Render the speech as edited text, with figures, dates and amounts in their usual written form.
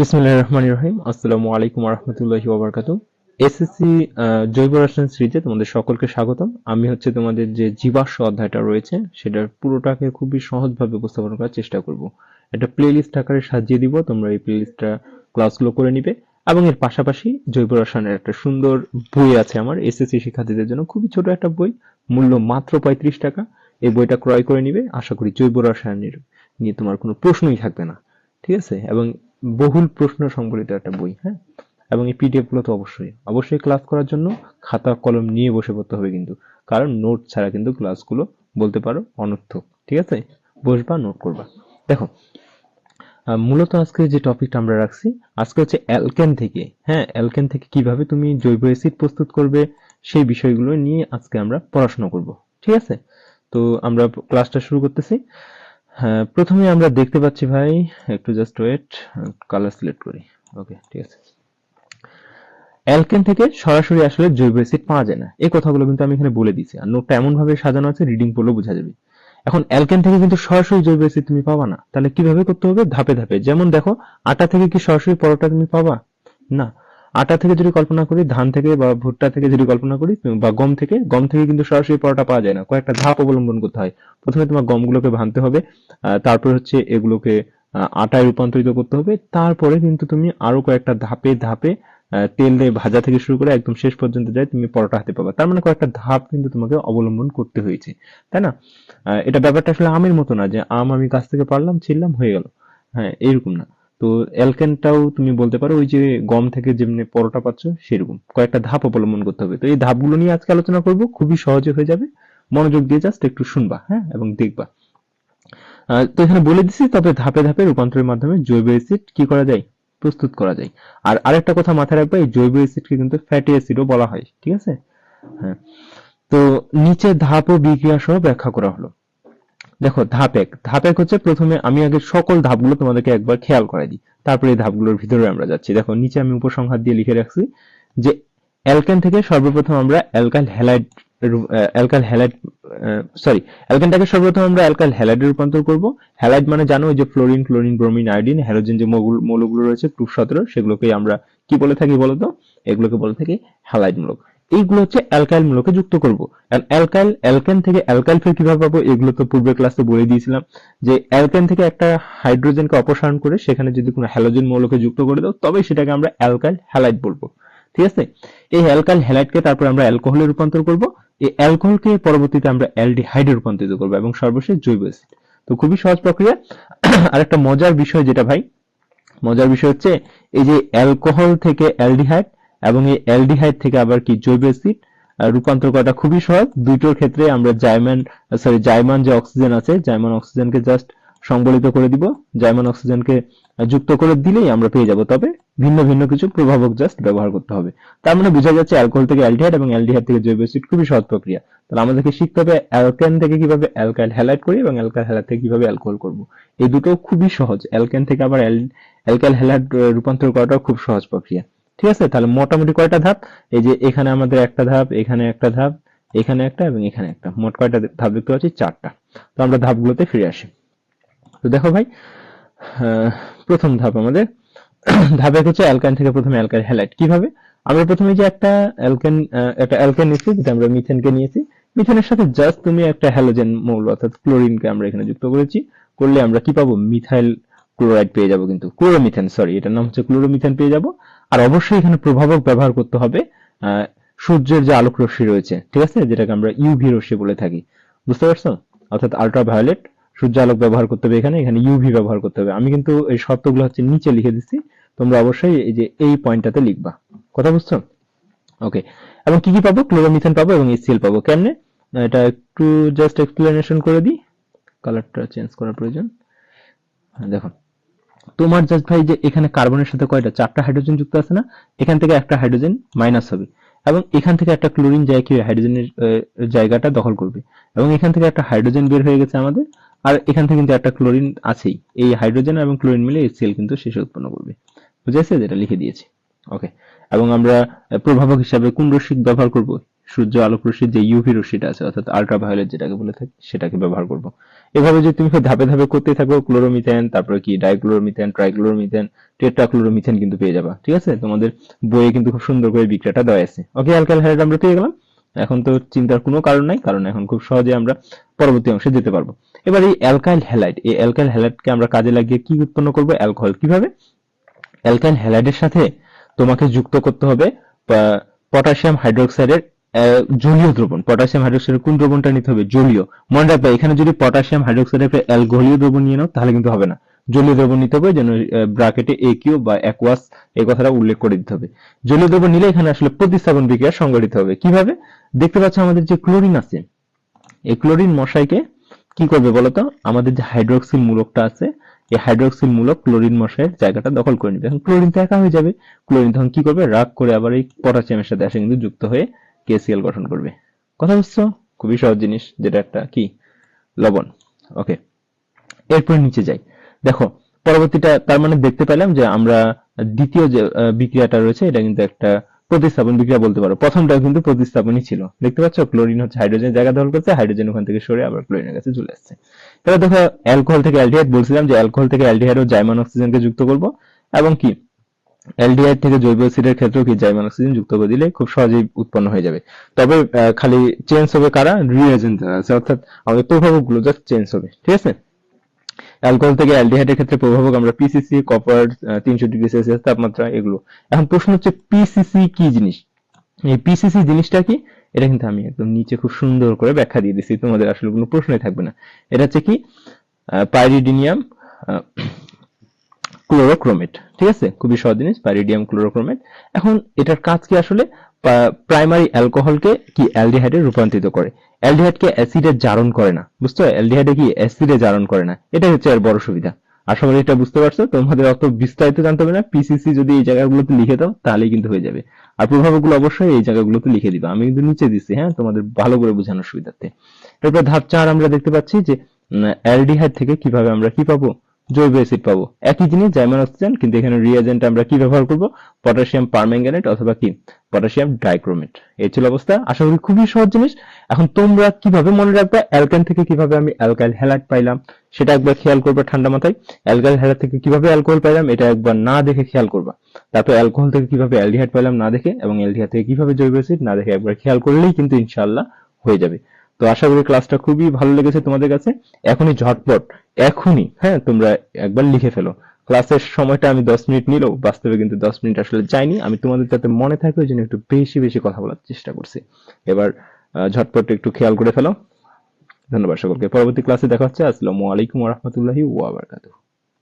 বিসমিল্লাহির রহমানির রহিম। আসসালামু আলাইকুম ওয়া রাহমাতুল্লাহি ওয়া বারাকাতুহু। এসএসসি জৈব রসায়ন সিরিজে তোমাদের সকলকে স্বাগতম। আমি হচ্ছে তোমাদের যে জীবাশ্ম অধ্যায়টা রয়েছে সেটার পুরোটাকে খুবই সহজভাবে উপস্থাপন করার চেষ্টা করব। একটা প্লেলিস্ট আকারে সাজিয়ে দিব, তোমরা এই প্লেলিস্টটা ক্লাসগুলো করে নিবে এবং এর পাশাপাশি জৈব রসায়নের একটা সুন্দর বই আছে আমার এসএসসি শিক্ষার্থীদের জন্য, খুবই ছোট একটা বই, মূল্য মাত্র 35 টাকা। এই বইটা ক্রয় করে নিবে, আশা করি জৈব রসায়নের নিয়ে তোমার কোনো প্রশ্নই থাকবে না। ঠিক আছে? এবং বহুল প্রশ্ন সংবলিত একটা বই, হ্যাঁ। এবং এই পিডিএফ গুলো তো অবশ্যই অবশ্যই ক্লাস করার জন্য খাতা কলম নিয়ে বসে পড়তে হবে কিন্তু, কারণ নোট ছাড়া কিন্তু ক্লাসগুলো বলতে পারো অনর্থক। ঠিক আছে? বসবা, নোট করবা। দেখো, মূলত আজকে যে টপিকটা আমরা রাখছি আজকে হচ্ছে অ্যালকেন থেকে, হ্যাঁ, অ্যালকেন থেকে কিভাবে তুমি জৈব অ্যাসিড প্রস্তুত করবে সেই বিষয়গুলো নিয়ে আজকে আমরা পড়াশোনা করব। ঠিক আছে? তো আমরা ক্লাসটা শুরু করতেছি। হ্যাঁ, প্রথমে আমরা দেখতে পাচ্ছি ভাই, একটু জাস্ট ওয়েট, কালার সিলেক্ট করি। ওকে, ঠিক আছে। অ্যালকেন থেকে সরাসরি আসলে জৈব অ্যাসিড পাওয়া যায় না, এই কথাগুলো কিন্তু আমি এখানে বলে দিচ্ছি, আর নোটটা এমন ভাবে সাজানো আছে রিডিং পড়লেও বোঝা যাবে। এখন অ্যালকেন থেকে কিন্তু সরাসরি জৈব অ্যাসিড তুমি পাবা না, তাহলে কিভাবে করতে হবে? ধাপে ধাপে। যেমন দেখো, আটা থেকে কি সরাসরি পরোটা তুমি পাবা? না। আটা থেকে যদি কল্পনা করি, ধান থেকে বা ভুট্টা থেকে যদি কল্পনা করি, বা গম থেকে কিন্তু সরাসরি পরোটা পাওয়া যায় না, কয়েকটা ধাপ অবলম্বন করতে হয়। প্রথমে তোমার গমগুলোকে ভাঙতে হবে, তারপর হচ্ছে এগুলোকে আটায় রূপান্তরিত করতে হবে, তারপরে কিন্তু তুমি আরো কয়েকটা ধাপে ধাপে তেল দিয়ে ভাজা থেকে শুরু করে একদম শেষ পর্যন্ত যায় তুমি পরোটা হাতে পাবা। তার মানে কয়েকটা ধাপ কিন্তু তোমাকে অবলম্বন করতে হয়েছে, তাই না? এটা ব্যাপারটা আসলে আমের মতো না যে আম আমি গাছ থেকে পারলাম, ছিললাম, হয়ে গেল। হ্যাঁ, এরকম না। তো অ্যালকেনটাও তুমি বলতে পারো ওই যে গম থেকে যেমনি পরোটা পাচ্ছ সেরকম কয়েকটা ধাপ অবলম্বন করতে হবে। তো এই ধাপগুলো নিয়ে আজকে আলোচনা করব, খুবই সহজে হয়ে যাবে। মনোযোগ দিয়ে জাস্ট একটু শুনবা, হ্যাঁ, এবং দেখবা। তো এখানে বলে দিছি, তবে ধাপে ধাপে রূপান্তরের মাধ্যমে জৈব অ্যাসিড কি করা যায়? প্রস্তুত করা যায়। আর আরেকটা কথা মাথায় রাখবা, এই জৈব অ্যাসিডকে কিন্তু ফ্যাটি অ্যাসিডও বলা হয়। ঠিক আছে? হ্যাঁ। তো নিচে ধাপ ও বিক্রিয়া সহ ব্যাখ্যা করা হলো। দেখো, ধাপ এক হচ্ছে, প্রথমে আমি আগে সকল ধাপগুলো তোমাদেরকে একবার খেয়াল করাই দিই, তারপরে এই ধাপগুলোর ভিতরে আমরা যাচ্ছি। দেখো, নিচে আমি উপসংহার দিয়ে লিখে রাখছি যে অ্যালকেন থেকে সর্বপ্রথম আমরা alkyl halide alkyl halide sorry অ্যালকেনটাকে সর্বপ্রথম আমরা অ্যালকাইল হ্যালাইডে রূপান্তর করব। হ্যালাইড মানে জানো, ওই যে fluorine, chlorine, bromine, iodine, halogen যে মৌলগুলো রয়েছে গ্রুপ 17, সেগুলোকে আমরা কি বলে থাকি বলতো? এগুলোকে বলে থাকি হ্যালাইড মূলক। এইগুলো হচ্ছে অ্যালকাইল মূলকে যুক্ত করব। অ্যালকেন থেকে অ্যালকাইল ফের কিভাবে পাবো? এগুলো তো পূর্বের ক্লাসে বলে দিয়েছিলাম, যে অ্যালকেন থেকে একটা হাইড্রোজেনকে অপসারণ করে সেখানে যদি কোনো হ্যালোজেন মৌলকে যুক্ত করে দাও, তবে সেটাকে আমরা অ্যালকাইল হ্যালাইড বলবো। ঠিক আছে? এই অ্যালকাইল হ্যালাইডকে তারপর আমরা অ্যালকোহলে রূপান্তর করব। এই অ্যালকোহলকে পরবর্তীতে আমরা অ্যালডিহাইডে রূপান্তরিত করব, এবং সর্বশেষ জৈব অ্যাসিড। তো খুবই সহজ প্রক্রিয়া। আর একটা মজার বিষয় যেটা ভাই, মজার বিষয় হচ্ছে এই যে অ্যালকোহল থেকে অ্যালডিহাইড এবং এই অ্যালডিহাইড থেকে আবার কি জৈব অ্যাসিড রূপান্তর করাটা খুবই সহজ। দুইটোর ক্ষেত্রে আমরা জাইমান যে অক্সিজেন আছে, জাইমান অক্সিজেনকে জাস্ট সংবলিত করে দিব, জাইমান অক্সিজেনকে যুক্ত করে দিলেই আমরা পেয়ে যাব। তবে ভিন্ন ভিন্ন কিছু প্রভাবক জাস্ট ব্যবহার করতে হবে। তার মানে বোঝা যাচ্ছে অ্যালকোহল থেকে অ্যালডিহাইড এবং অ্যালডিহাইড থেকে জৈব অ্যাসিড খুবই সহজ প্রক্রিয়া। তাহলে আমাদেরকে শিখতে হবে অ্যালকেন থেকে কিভাবে অ্যালকাইল হ্যালাইড করি এবং অ্যালকাইল হ্যালাইড থেকে কিভাবে অ্যালকোহল করব। এই দুটো খুবই সহজ। অ্যালকেন থেকে আবার অ্যালকাইল হ্যালাইড রূপান্তর করাটাও খুব সহজ প্রক্রিয়া। ঠিক আছে? তাহলে মোটামুটি কয়টা ধাপ? এই যে এখানে আমাদের একটা ধাপ, এখানে একটা ধাপ, এখানে একটা, এবং এখানে একটা, মোট কয়টা ধাপ দেখতে পাচ্ছি? 4টা। তো আমরা ধাপগুলোতে ফিরে আসি। তো দেখো ভাই, আহ, প্রথম ধাপ আমাদের ধাপ এক হচ্ছে অ্যালকাইন থেকে প্রথমে অ্যালকাইল হ্যালাইড। কিভাবে? আমরা প্রথমে যে একটা অ্যালকেন নিচ্ছি, যেটা আমরা মিথেনকে নিয়েছি। মিথেনের সাথে জাস্ট তুমি একটা হ্যালোজেন মৌল অর্থাৎ ক্লোরিনকে আমরা এখানে যুক্ত করেছি। করলে আমরা কি পাবো? মিথাইল ক্লোরাইড পেয়ে যাবো, কিন্তু ক্লোরোমিথেন, সরি, এটার নাম হচ্ছে ক্লোরোমিথেন পেয়ে যাবো। আর অবশ্যই এখানে প্রভাবক ব্যবহার করতে হবে, আহ, সূর্যের যে আলোক রশ্মি রয়েছে, ঠিক আছে, যেটাকে আমরা ইউভি রশ্মি বলে থাকি। বুঝতে পারছো? অর্থাৎ আল্ট্রাভায়োলেট সূর্য আলোক ব্যবহার করতে হবে, এখানে এখানে ইউভি ব্যবহার করতে হবে। আমি কিন্তু এই শর্তগুলো হচ্ছে নিচে লিখে দিচ্ছি, তোমরা অবশ্যই এই যে এই পয়েন্টটাতে লিখবা। কথা বুঝছো? ওকে। এবং কি কি পাবো? ক্লোরোমিথেন পাবো এবং HCl পাবো। কেমনে? এটা একটু জাস্ট এক্সপ্লেনেশন করে দিই, কালারটা চেঞ্জ করার প্রয়োজন। দেখো, তোমার জাস্ট ভাই যে এখানে কার্বনের সাথে কয়টা? 4টা হাইড্রোজেন যুক্ত আছে না? এখান থেকে একটা হাইড্রোজেন মাইনাস হবে, এবং এখান থেকে একটা ক্লোরিন যায় কি হাইড্রোজেনের জায়গাটা দখল করবে, এবং এখান থেকে একটা হাইড্রোজেন বের হয়ে গেছে আমাদের। আর এখান থেকে কিন্তু একটা ক্লোরিন আছেই। এই হাইড্রোজেন এবং ক্লোরিন মিলে HCl কিন্তু শেষে উৎপন্ন করবে। বুঝেছে? যেটা লিখে দিয়েছি। ওকে, এবং আমরা প্রভাবক হিসাবে কোন রশ্মি ব্যবহার করব? সূর্য আলোক রশ্মির যে ইউভি রশ্মিটা আছে অর্থাৎ আল্ট্রাভায়োলেট যেটাকে বলে থাকি সেটাকে ব্যবহার করব। এভাবে যদি তুমি ধাপে ধাপে করতে থাকো, ক্লোরোমিথেন, তারপরে কি ডাইক্লোরোমিথেন, ট্রাইক্লোরোমিথেন, টেট্রাক্লোরোমিথেন কিন্তু পেয়ে যাবা। ঠিক আছে, তোমাদের বইয়ে কিন্তু খুব সুন্দর করে বিক্রিয়াটা দেওয়া আছে। ওকে, অ্যালকাইল হ্যালাইড আমরা পেয়ে গেলাম। এখন তো চিন্তার কোনো কারণ নাই, কারণ এখন খুব সহজে আমরা পরবর্তী অংশে যেতে পারবো। এবার এই অ্যালকাইল হ্যালাইড, এই অ্যালকাইল হ্যালাইডকে আমরা কাজে লাগিয়ে কি উৎপন্ন করব? অ্যালকোহল। কিভাবে? অ্যালকাইল হ্যালাইডের সাথে তোমাকে যুক্ত করতে হবে পটাশিয়াম হাইড্রোক্সাইডের জলীয় দ্রবণ। পটাশিয়াম হাইড্রোক্সাইডের কোন দ্রবণটা নিতে হবে? জলীয়। মনে রাখবে এখানে যদি পটাশিয়াম হাইড্রোক্সাইডের অ্যালকোহলীয় দ্রবণ নিয়ে নাও তাহলে কিন্তু হবে না, জলীয় দ্রবণ নিতে হবে, যেন ব্র্যাকেটে একিউ বা অ্যাকুয়াস এই কথাটা উল্লেখ করে দিতে হবে। জলীয় দ্রবণ নিলে এখানে আসলে প্রতিস্থাপন বিক্রিয়া সংঘটিত হবে। কিভাবে? দেখতে পাচ্ছ আমাদের যে ক্লোরিন আছে, এই ক্লোরিন মশাইকে কি করবে বলতো? আমাদের যে হাইড্রোক্সিল মূলকটা আছে, এই হাইড্রোক্সিল মূলক ক্লোরিন মশাইয়ের জায়গাটা দখল করে নেবে। এখন ক্লোরিন তো একা হয়ে যাবে, ক্লোরিন তখন কি করবে? রাগ করে আবার এই পটাশিয়ামের সাথে এসে কিন্তু যুক্ত হয়ে কেসিএল গঠন করবে। কথা বুঝছো? খুবই সহজ জিনিস, যেটা একটা কি লবণ। ওকে, এরপর নিচে যাই। দেখো পরবর্তীটা, তার মানে দেখতে পেলাম যে আমরা দ্বিতীয় যে বিক্রিয়াটা রয়েছে এটা কিন্তু একটা প্রতিস্থাপন বিক্রিয়া বলতে পারো। প্রথমটা কিন্তু প্রতিস্থাপনই ছিল। দেখতে পাচ্ছ ক্লোরিন হচ্ছে হাইড্রোজেন জায়গা দখল করছে, হাইড্রোজেন ওখান থেকে সরে আবার ক্লোরিনের কাছে চলে আসছে। এবার দেখো অ্যালকোহল থেকে অ্যালডিহাইড, বলছিলাম যে অ্যালকোহল থেকে অ্যালডিহাইড ও জাইমান অক্সিজেনকে যুক্ত করব, এবং কি অ্যালডিহাইড থেকে জৈব অ্যাসিডের ক্ষেত্রেও কি জাইমান অক্সিজেন যুক্ত করে দিলে খুব সহজেই উৎপন্ন হয়ে যাবে। তবে খালি চেঞ্জ হবে কারা? রিএজেন্ট আছে, অর্থাৎ আমাদের প্রভাবকগুলো জাস্ট চেঞ্জ হবে। ঠিক আছে, অ্যালকোহল থেকে অ্যালডিহাইডের ক্ষেত্রে প্রভাবক আমরা পিসিসি, কপার, 300 ডিগ্রি সেলসিয়াস তাপমাত্রা, এগুলো। এখন প্রশ্ন হচ্ছে পিসিসি কি জিনিস? এই পিসিসি জিনিসটা কি? এটা কিন্তু আমি একদম নিচে খুব সুন্দর করে ব্যাখ্যা দিয়ে দিচ্ছি, তোমাদের আসলে কোনো প্রশ্নই থাকবে না। এটা হচ্ছে কি? পাইরিডিনিয়াম ক্লোরোক্রোমেট। ঠিক আছে, খুবই সহজ জিনিস, পাইরিডিয়াম ক্লোরোক্রোমেট। এখন এটার কাজ কি আসলে? প্রাইমারি অ্যালকোহলকে কি অ্যালডিহাইডে রূপান্তরিত করে। অ্যালডিহাইডকে অ্যাসিডে জারণ করে না, বুঝছো? অ্যালডিহাইডে কি অ্যাসিডে জারণ করে না, এটাই হচ্ছে এর বড় সুবিধা। আশা করি এটা বুঝতে পারছো। তোমাদের অত বিস্তারিত জানতে হবে না, পিসিসি যদি এই জায়গাগুলোতে লিখে দাও তাহলেই কিন্তু হয়ে যাবে। আর প্রভাবকগুলো অবশ্যই এই জায়গাগুলোতে লিখে দিবা, আমি কিন্তু নিচে দিচ্ছি, হ্যাঁ, তোমাদের ভালো করে বোঝানোর সুবিধার্থে। এরপর ধাপ 4 আমরা দেখতে পাচ্ছি যে অ্যালডিহাইড থেকে কিভাবে আমরা কি পাবো? জৈব অ্যাসিড পাবো। একই জিনিস, জাইমান অক্সিজেন, কিন্তু এখানে রিয়েজেন্ট আমরা কি ব্যবহার করব? পটাশিয়াম পারম্যাঙ্গানেট অথবা কি পটাশিয়াম ডাইক্রোমেট। এই ছিল অবস্থা। আশা করি খুবই সহজ জিনিস। এখন তোমরা কিভাবে মনে রাখবে অ্যালকেন থেকে কিভাবে আমি অ্যালকাইল হ্যালাইড পাইলাম, সেটা একবার খেয়াল করবে ঠান্ডা মাথায়। অ্যালকাইল হ্যালাইড থেকে কিভাবে অ্যালকোহল পাইলাম এটা একবার না দেখে খেয়াল করবা। তারপর অ্যালকোহল থেকে কিভাবে অ্যালডিহাইড পাইলাম না দেখে, এবং অ্যালডিহাইড থেকে কিভাবে জৈব অ্যাসিড না দেখে একবার খেয়াল করলেই কিন্তু ইনশাআল্লাহ হয়ে যাবে। তো আশা করি ক্লাসটা খুবই ভালো লেগেছে তোমাদের কাছে। এখনই ঝটপট, এখনই, হ্যাঁ, তোমরা একবার লিখে ফেলো। ক্লাসের সময়টা আমি 10 মিনিট নিলেও বাস্তবে কিন্তু 10 মিনিট আসলে যায়নি। আমি তোমাদের যাতে মনে থাকে ওই জন্য একটু বেশি বেশি কথা বলার চেষ্টা করছি। এবার ঝটপট একটু খেয়াল করে ফেলো। ধন্যবাদ সকলকে। পরবর্তী ক্লাসে দেখা হচ্ছে। আসসালামু আলাইকুম ওয়া রাহমাতুল্লাহি ওয়া বারাকাতুহু।